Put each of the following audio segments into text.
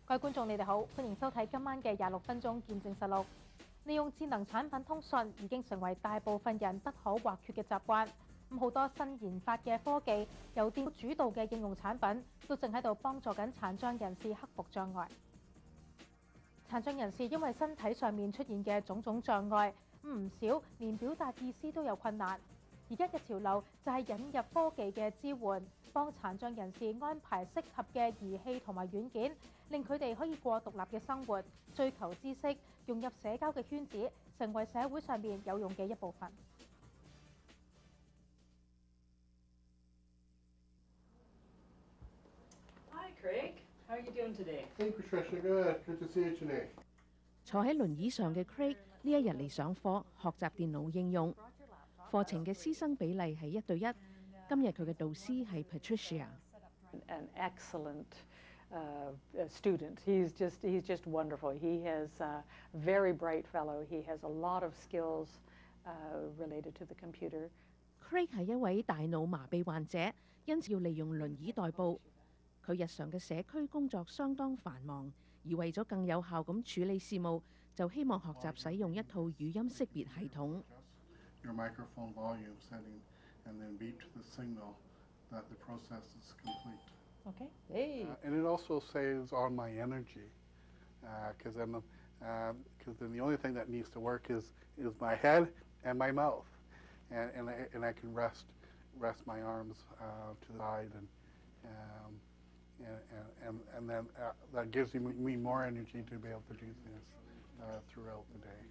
各位觀眾，你哋好，歡迎收睇今晚嘅26分鐘見證實錄。利用智能產品通訊已經成為大部分人不可或缺嘅習慣。好多新研發嘅科技，由電腦主導嘅應用產品，都正喺度幫助緊殘障人士克服障礙。殘障人士因為身體上面出現嘅種種障礙，唔少連表達意思都有困難。而家嘅潮流就係引入科技嘅支援，幫殘障人士安排適合嘅儀器同埋軟件，令佢哋可以過獨立嘅生活，追求知識，融入社交嘅圈子，成為社會上面有用嘅一部分。Hi, Craig. How are you doing today? Hey, Patricia. Good. Good to see you today. 坐喺輪椅上嘅 Craig 呢一日嚟上課，學習電腦應用。課程嘅師生比例係1對1。今日佢嘅導師係 Patricia。An excellent student. He's just wonderful. He is a very bright fellow. He has a lot of skills related to the computer. Craig 係一位大腦麻痹患者，因此要利用輪椅代步。佢日常嘅社區工作相當繁忙，而為咗更有效咁處理事務，就希望學習使用一套語音識別系統。Your microphone volume setting, and then beep to the signal that the process is complete. Okay. Hey. And it also saves on my energy, because then the only thing that needs to work is my head and my mouth, and I can rest my arms to the side, and then that gives me more energy to be able to do this throughout the day.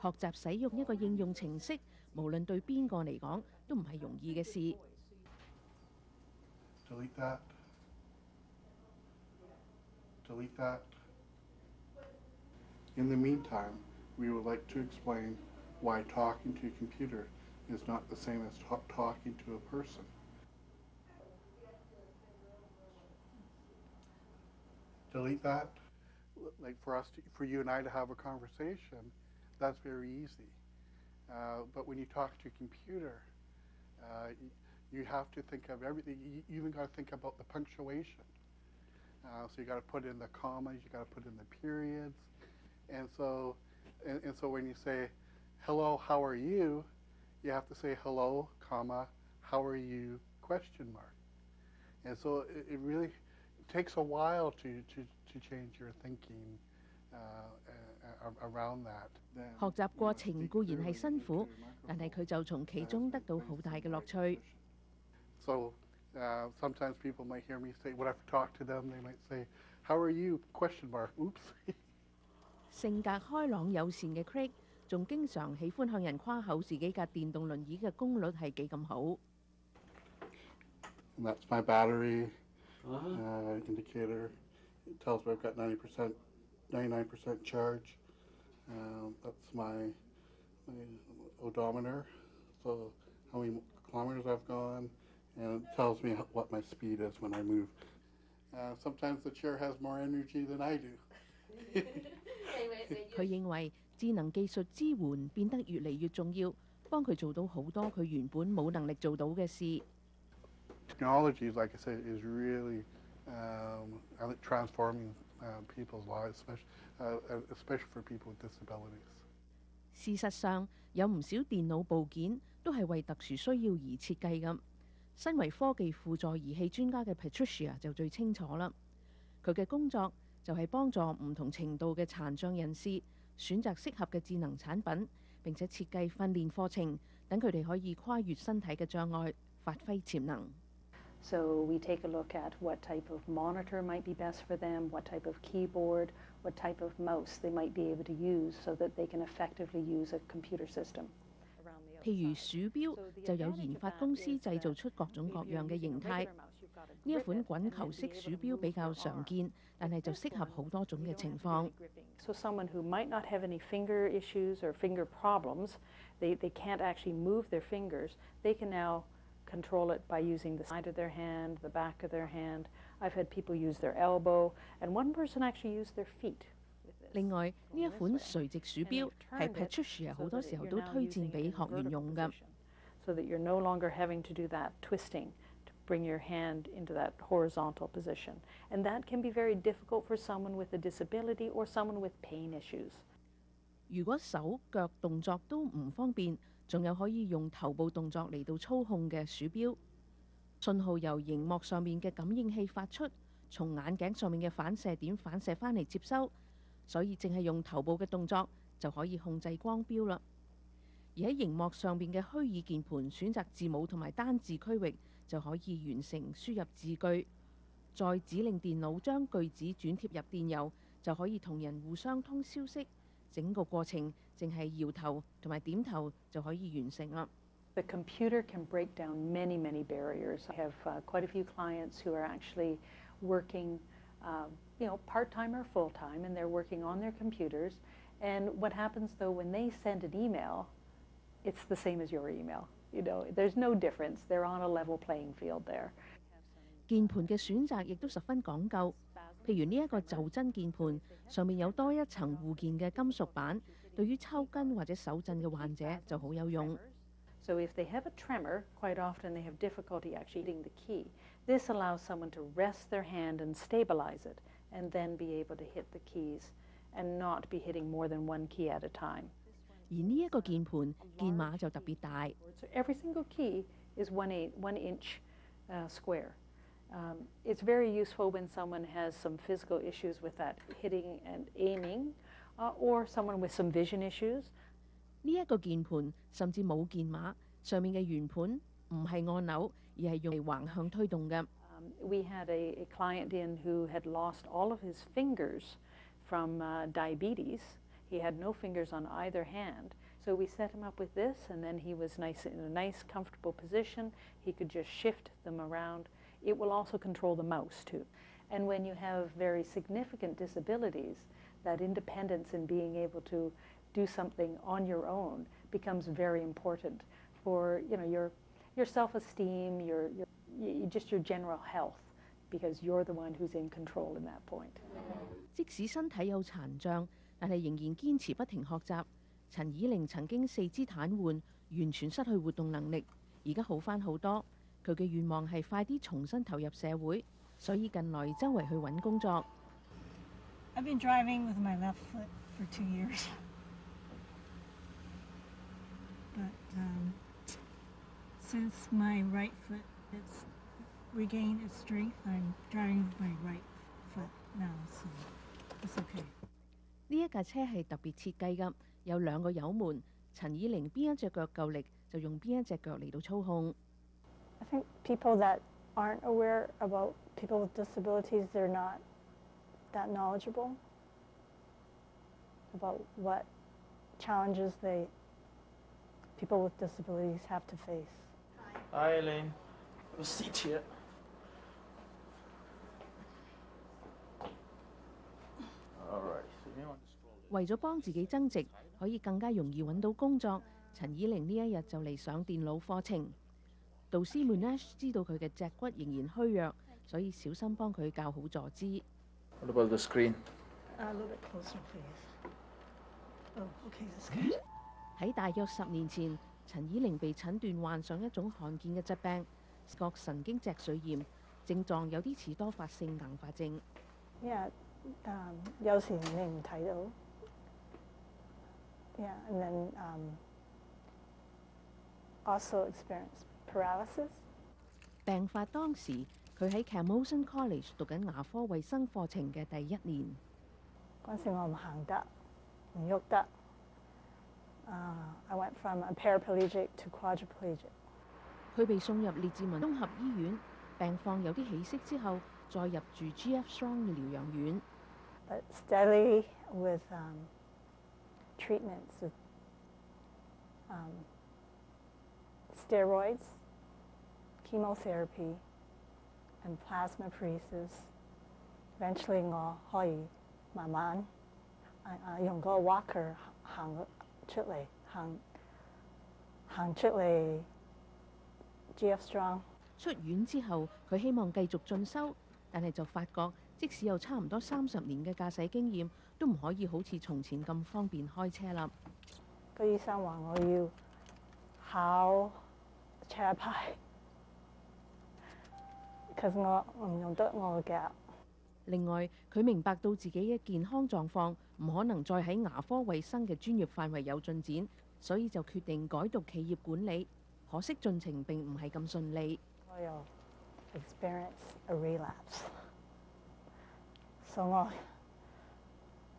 學習使用一個應用程式，無論對邊個嚟講都唔係容易嘅事。Delete that. Delete that. In the meantime, we would like to explain why talking to a computer is not the same as talking to a person. Delete that. Like for you and I to have a conversation, that's very easy. But when you talk to a computer, you have to think of everything. You even got to think about the punctuation. So you got to put in the commas, you got to put in the periods, and so when you say, "Hello, how are you?" you have to say "Hello, comma, how are you?" question mark. And so it really takes a while to change your thinking around that. 學習過程固然係辛苦，但係佢就從其中得到好大嘅樂趣。So sometimes people might hear me say, when I talk to them, they might say, "How are you?" question mark. Oops. 性格開朗友善嘅 Craig 仲經常喜歡向人誇口自己架電動輪椅嘅功率係幾咁好。And that's my battery indicator. It tells me I've got 99% charge. That's my odometer, so how many kilometers I've gone, and it tells me what my speed is when I move. Sometimes the chair has more energy than I do. 佢認為智能技術支援變得越嚟越重要，幫佢做到好多佢原本冇能力做到嘅事。Technology, like I said, is really transforming people's lives, especially for people with disabilities. 事實上，有唔少電腦部件都係為特殊需要而設計嘅。身為科技輔助儀器專家嘅 Patricia 就最清楚啦。佢嘅工作就係幫助唔同程度嘅殘障人士選擇適合嘅智能產品，並且設計訓練課程，等佢哋可以跨越身體嘅障礙，發揮潛能。So we take a look at what type of monitor might be best for them, what type of keyboard, what type of mouse they might be able to use so that they can effectively use a computer system. 譬如鼠標就有研發公司製造出各種各樣嘅形態。呢一款滾球式鼠標比較常見，但係就適合好多種嘅情況。So someone who might not have any finger issues or finger problems, they can't actually move their fingers, they can now control it by using the side of their hand, the back of their hand. I've had people use their elbow, and one person actually used their feet. 另外，呢一款垂直鼠標係 Patricia 好多時候都推薦俾學員用㗎。So that you're no longer having to do that twisting to bring your hand into that horizontal position. And that can be very difficult for someone with a disability or someone with pain issues. 如果手腳動作都唔方便，仲有可以用頭部動作嚟到操控嘅鼠標。信號由熒幕上面嘅感應器發出，從眼鏡上面嘅反射點反射返嚟接收，所以淨係用頭部嘅動作就可以控制光標啦。而喺熒幕上邊嘅虛擬鍵盤選擇字母同埋單字區域，就可以完成輸入字句，再指令電腦將句子轉貼入電郵，就可以同人互相通消息。整個過程淨係搖頭同埋點頭就可以完成啦。The computer can break down many, many barriers. I have quite a few clients who are actually working, part-time or full-time, and they're working on their computers. And what happens, though, when they send an email, it's the same as your email. There's no difference. They're on a level playing field there. 鍵盤嘅選擇亦都十分講究，譬如呢一個袖珍鍵盤，上面有多一層護鍵嘅金屬板，對於抽筋或者手震嘅患者就好有用。So if they have a tremor, quite often they have difficulty actually hitting the key. This allows someone to rest their hand and stabilize it, and then be able to hit the keys and not be hitting more than one key at a time. 而呢一個鍵盤鍵碼就特別大。So every single key is 1 inch square. It's very useful when someone has some physical issues with that hitting and aiming, or someone with some vision issues. 呢一個鍵盤甚至冇鍵碼，上面嘅圓盤唔係按鈕，而係用嚟橫向推動嘅。We had a client in who had lost all of his fingers from diabetes. He had no fingers on either hand. So we set him up with this, and then he was in a nice, comfortable position. He could just shift them around. It will also control the mouse, too. And when you have very significant disabilities, that independence in being able to do something on your own becomes very important for your self-esteem, just your general health, because you're the one who's in control in that point. 即使身體有殘障，但係仍然堅持不停學習。陳以玲曾經四肢癱瘓，完全失去活動能力，而家好返好多。佢嘅願望係快啲重新投入社會，所以近來周圍去揾工作。I've been driving with my left foot for 2 years. But since my right foot has regained its strength, I'm driving with my right foot now, so it's okay. 呢一架車係特別設計㗎，有2個油門，陳以玲邊一隻腳夠力就用邊一隻腳嚟到操控。I think people that aren't aware about people with disabilities, they're not that knowledgeable about what challenges people with disabilities have to face. Hi, Elaine. Have a seat here. All right. So you want to scroll this. 為咗幫自己增值，可以更加容易揾到工作，陳以玲呢一日就嚟上電腦課程。導師 Munesh 知道佢嘅脊骨仍然虛弱，所以小心幫佢校好坐姿。What about the screen? A little bit closer, please. Oh, okay, that's good. 喺大約10年前，陳以玲被診斷患上一種罕見嘅疾病——視覺神經脊髓炎，症狀有啲似多發性硬化症。Yeah, 有時你唔睇到。Yeah, and then also experience paralysis. 病發當時，佢喺 Cantonese College 讀緊牙科衛生課程嘅第1年。嗰陣時我唔行得，唔喐得。I went from a paraplegic to quadriplegic. 佢被送入列治文綜合醫院，病況有啲起色之後，再入住 G.F. Strong 療養院。But steadily with treatments, with steroids, chemotherapy, and plasmapheresis. Eventually 我可以慢慢用個 walker 行出嚟 GF Strong。出院之後，佢希望繼續進修，但係就發覺即使有差唔多30年嘅駕駛經驗，都唔可以好似從前咁方便開車啦。個醫生話我要考車牌 because 我唔用得我嘅腳。另外，佢明白到自己嘅健康狀況唔可能再喺牙科衛生嘅專業範圍有進展，所以就決定改讀企業管理。可惜進程並唔係咁順利。我有 experience a relapse， 所以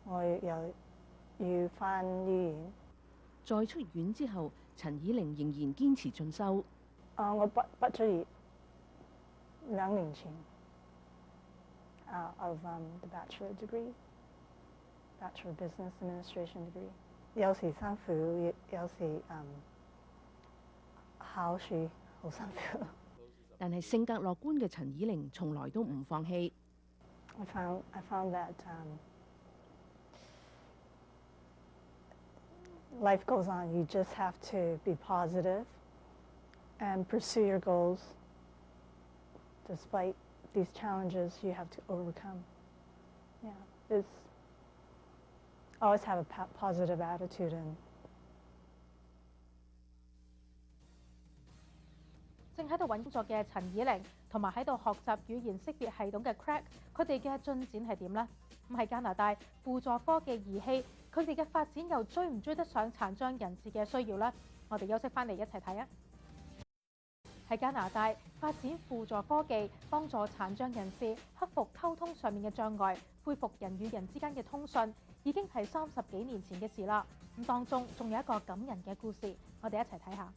我又要返醫院。再出院之後，陳以玲仍然堅持進修。我畢咗業2年前。Of the bachelor degree, bachelor business administration degree。有時辛苦，有時考試好辛苦。但係性格樂觀嘅陳以玲從來都唔放棄。I found that life goes on. You just have to be positive and pursue your goals, despite these challenges you have to overcome. Yeah, it's always have a positive attitude and 正喺度揾工作嘅陳以玲，同埋喺度學習語言識別系統嘅 Craig， 佢哋嘅進展係點呢？咁喺加拿大輔助科技儀器，佢哋嘅發展又追唔追得上殘障人士嘅需要呢？我哋休息翻嚟一齊睇啊！喺加拿大發展輔助科技，幫助殘障人士克服溝通上面嘅障礙，恢復人與人之間嘅通訊，已經係30幾年前嘅事啦。咁當中仲有一個感人嘅故事，我哋一齊睇下。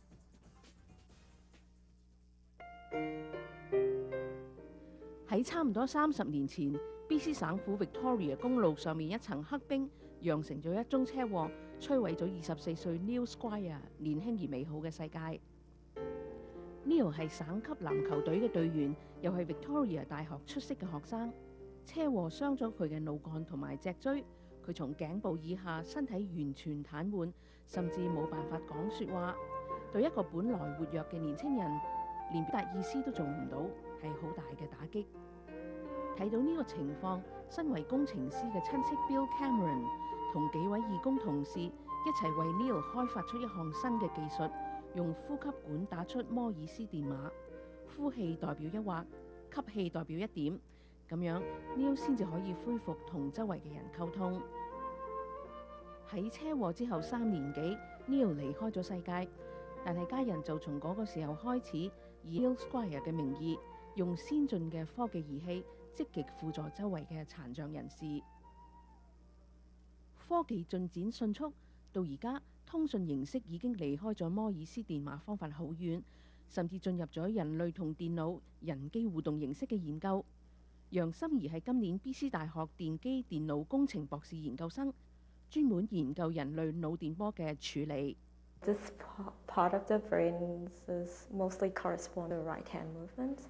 喺差唔多30年前 ，BC 省府 Victoria 公路上面一層黑冰，釀成咗一宗車禍，摧毀咗24歲 Neil Squire 年輕而美好嘅世界。Neil 係省級籃球隊嘅隊員，又係 Victoria 大學出色嘅學生。車禍傷咗佢嘅腦幹同埋脊椎，佢從頸部以下身體完全癱瘓，甚至冇辦法講説話。對一個本來活躍嘅年輕人，連表達意思都做唔到，係好大嘅打擊。睇到呢個情況，身為工程師嘅親戚 Bill Cameron 同幾位義工同事一齊為 Neil 開發出一項新嘅技術。用呼吸管打出摩爾斯電碼，呼氣代表1畫，吸氣代表1點，咁樣 Neil 先至可以恢復同周圍嘅人溝通。喺車禍之後3年幾 ，Neil 離開咗世界，但係家人就從嗰個時候開始，以 Neil Squire 嘅名義，用先進嘅科技儀器積極輔助周圍嘅殘障人士。科技進展迅速，到而家，通訊形式已經離開咗摩爾斯電碼方法好遠，甚至進入咗人類同電腦人機互動形式嘅研究。楊心怡係今年 BC 大學電機電腦工程博士研究生，專門研究人類腦電波嘅處理。This part of the brain is mostly correspond to right hand movements,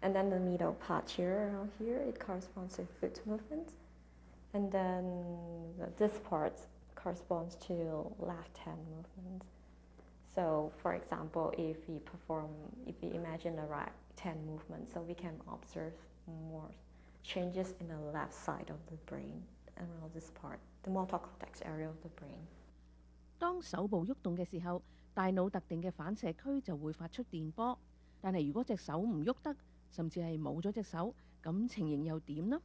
and then the middle part here, around here, it corresponds to foot movements, and then this part corresponds to left hand movements. So, for example, if we imagine a right hand movement, so we can observe more changes in the left side of the brain around this part, the motor cortex area of the brain. 當手部喐動嘅時候，大腦特定嘅反射區就會發出電波。但係如果隻手唔喐得，甚至係冇咗隻手，咁情形又點呢？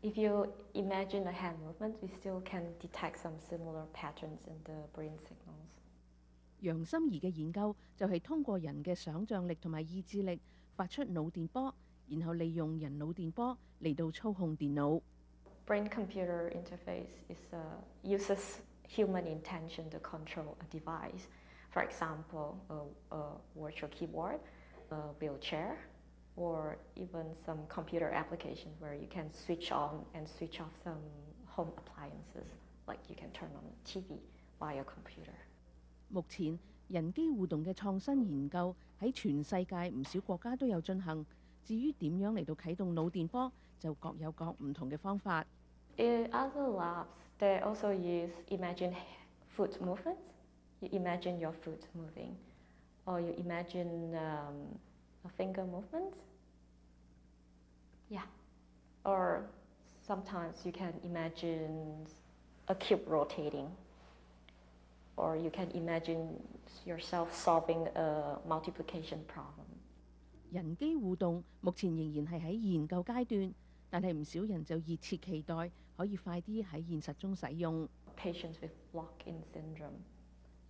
If you imagine the hand movement, we still can detect some similar patterns in the brain signals. 楊心怡嘅研究就係通過人嘅想像力同埋意志力發出腦電波，然後利用人腦電波嚟到操控電腦。Brain-computer interface uses human intention to control a device. For example, a virtual keyboard, a wheelchair, or even some computer application where you can switch on and switch off some home appliances, like you can turn on a TV via computer. 目前人機互動嘅創新研究喺全世界唔少國家都有進行。至於點樣嚟到啟動腦電波，就各有各唔同嘅方法。In other labs, they also use imagine foot movements. You imagine your foot moving, or you imagine a finger movement. Yeah, or sometimes you can imagine a cube rotating, or you can imagine yourself solving a multiplication problem. 人機互動目前仍然係喺研究階段，但係唔少人就熱切期待可以快啲喺現實中使用。Patients with lock-in syndrome,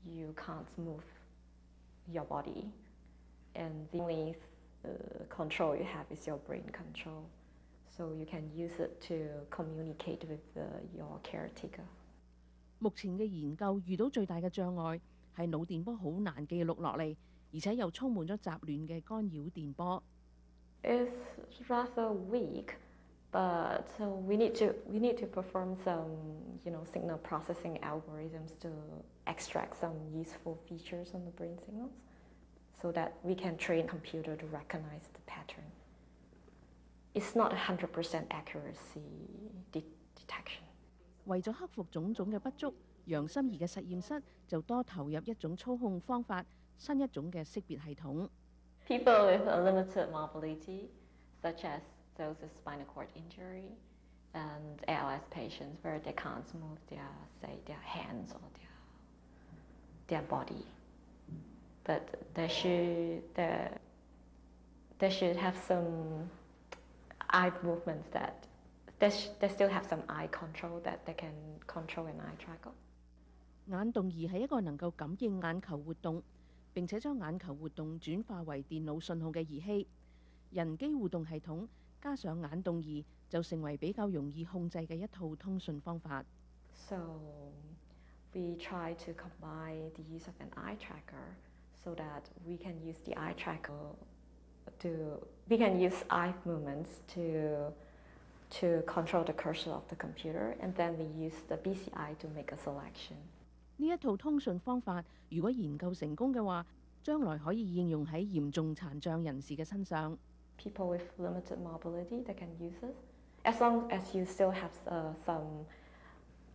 you can't move your body, and the only control you have is your brain control. So you can use it to communicate with your caretaker. 目前嘅研究遇到最大嘅障礙係腦電波好難記錄落嚟，而且又充滿咗雜亂嘅干擾電波。It's rather weak, but we need to perform some signal processing algorithms to extract some useful features on the brain signals, so that we can train computer to recognize the pattern. It's not 100% accuracy detection. 為咗克服種種嘅不足，楊心怡嘅實驗室就多投入一種操控方法，新一種嘅識別系統。People with a limited mobility, such as those with spinal cord injury and ALS patients, where they can't move their hands or their body, but they should have some eye movements that they still have some eye control that they can control an eye tracker. 眼動儀係一個能夠感應眼球活動，並且將眼球活動轉化為電腦信號嘅儀器。人機互動系統加上眼動儀就成為比較容易控制嘅一套通訊方法。So we try to combine the use of an eye tracker so that we can use the eye tracker we can use eye movements to control the cursor of the computer, and then we use the BCI to make a selection. 呢一套通訊方法，如果研究成功嘅話，將來可以應用喺嚴重殘障人士嘅身上。People with limited mobility, they can use it. As long as you still have some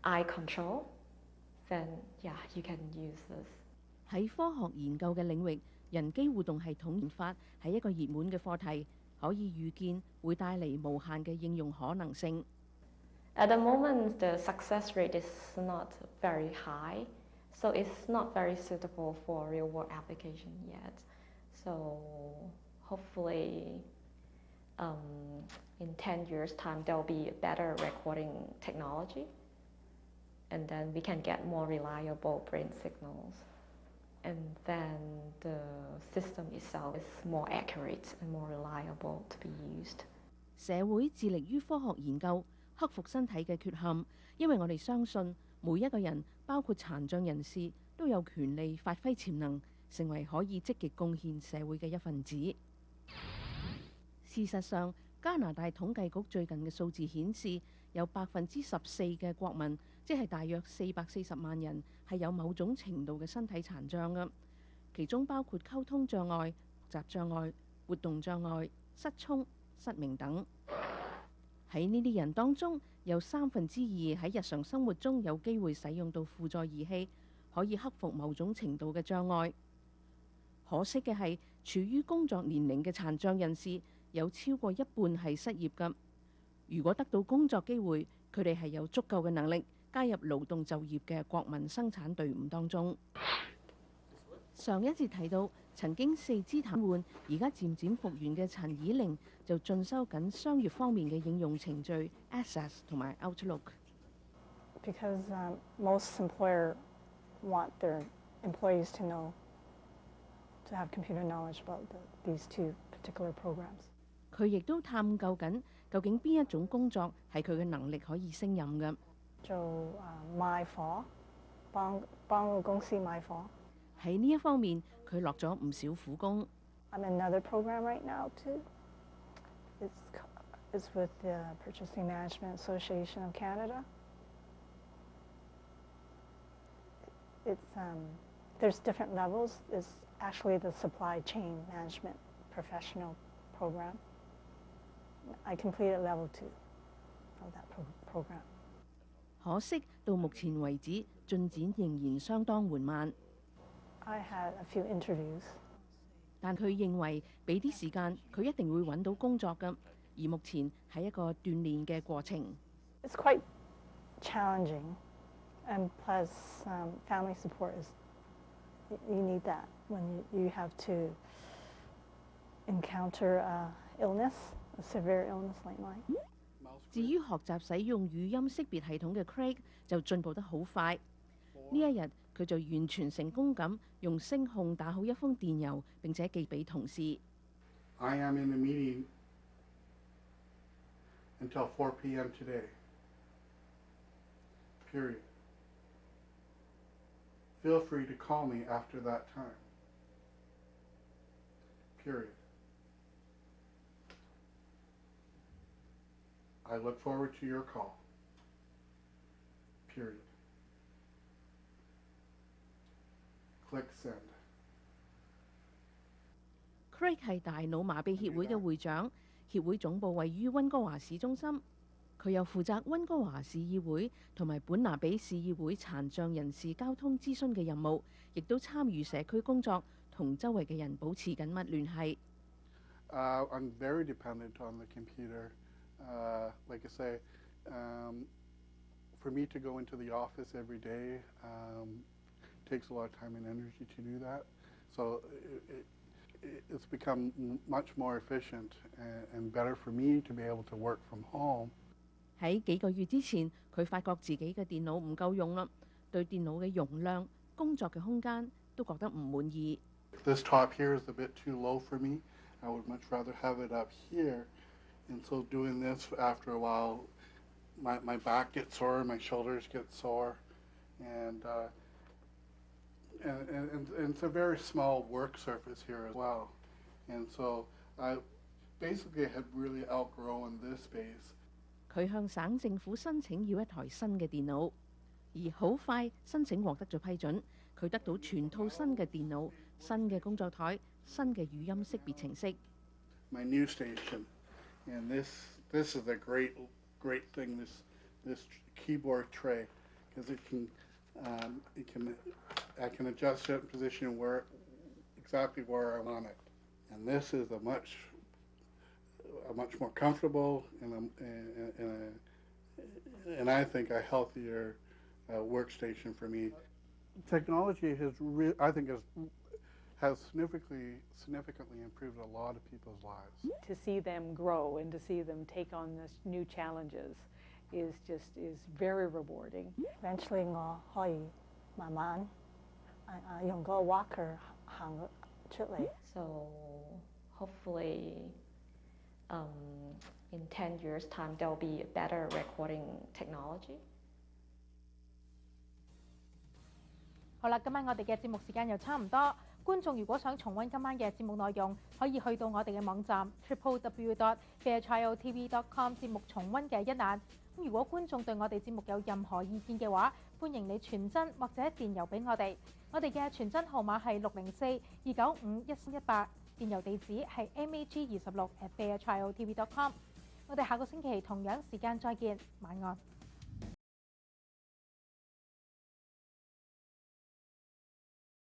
eye control, then yeah, you can use this. 喺科學研究嘅領域，人機互動系統研發係一個熱門嘅課題，可以預見會帶嚟無限嘅應用可能性。At the moment, the success rate is not very high, so it's not very suitable for real-world application yet. So hopefully, in 10 years' time, there will be better recording technology, and then we can get more reliable brain signals. And then the system itself is more accurate and more reliable to be used. 社會致力於科學研究，克服身體嘅缺陷，因為我哋相信每一個人，包括殘障人士，都有權利發揮潛能，成為可以積極貢獻社會嘅一份子。事實上，加拿大統計局最近嘅數字顯示，有14%嘅國民，即係大約440萬人，係有某種程度嘅身體殘障嘅，其中包括溝通障礙、學習障礙、活動障礙、失聰、失明等。喺呢啲人當中，有2/3喺日常生活中有機會使用到輔助儀器，可以克服某種程度嘅障礙。可惜嘅係，處於工作年齡嘅殘障人士有超過一半係失業㗎。如果得到工作機會，佢哋係有足夠嘅能力加入勞動就業嘅國民生產隊伍當中。上一節提到，曾經4肢癱瘓，而家漸漸復原嘅陳以玲就進修緊商業方面嘅應用程序 Access 同埋 Outlook。Because most employer want their employees to know, to have computer knowledge about these two particular programs. 佢亦都探究緊究竟邊一種工作係佢嘅能力可以勝任嘅。做賣貨，幫個公司賣貨。喺呢一方面，佢落咗唔少苦功。I'm in another program right now too. It's with the Purchasing Management Association of Canada. There's different levels. It's actually the supply chain management professional program. I completed level 2 of that program. 可惜到目前為止，進展仍然相當緩慢。I had a few interviews. 但佢認為俾啲時間，佢一定會揾到工作㗎。而目前係一個鍛鍊嘅過程。It's quite challenging, and plus family support is you need that when you have to encounter illness, a severe illness like mine. 至於學習使用語音識別系統嘅 Craig 就進步得好快。呢一日佢就完全成功咁用聲控打好一封電郵，並且寄俾同事。I am in the meeting until 4 p.m. today. Period. Feel free to call me after that time. Period. I look forward to your call. Period. Click send. Craig 係大腦麻痹協會嘅會長，協會總部位於溫哥華市中心。佢又負責溫哥華市議會同埋本拿比市議會殘障人士交通諮詢嘅任務，亦都參與社區工作，同周圍嘅人保持緊密聯繫。I'm very dependent on the computer. Like I say, for me to go into the office every day takes a lot of time and energy to do that. So it's become much more efficient and better for me to be able to work from home. 喺幾個月之前，佢發覺自己嘅電腦唔夠用啦，對電腦嘅容量、工作嘅空間都覺得唔滿意。This top here is a bit too low for me. I would much rather have it up here. And so doing this after a while, my back gets sore, my shoulders get sore, and it's a very small work surface here as well. And so I basically had really outgrown this space. 佢向省政府申請要一台新嘅電腦，而好快申請獲得咗批准。佢得到全套新嘅電腦、新嘅工作台、新嘅語音識別程式。My new station, and this is a great thing. This keyboard tray, because I can adjust it in position exactly where I want it, and this is a much more comfortable and I think a healthier workstation for me. Technology has significantly improved a lot of people's lives. To see them grow and to see them take on this new challenges is very rewarding. Eventually 我可以慢慢用個 walker 行出嚟。So hopefully in 10 years' time, there will be a better recording technology. 好啦，今晚我哋嘅節目時間又差唔多。觀眾如果想重溫今晚嘅節目內容，可以去到我哋嘅網站 www.fairchildtv.com 節目重溫嘅一欄。咁如果觀眾對我哋節目有任何意見嘅話，歡迎你傳真或者電郵俾我哋。我哋嘅傳真號碼係604-295-1318，電郵地址係 mag26@fairchildtv.com。我哋下個星期同樣時間再見，晚安。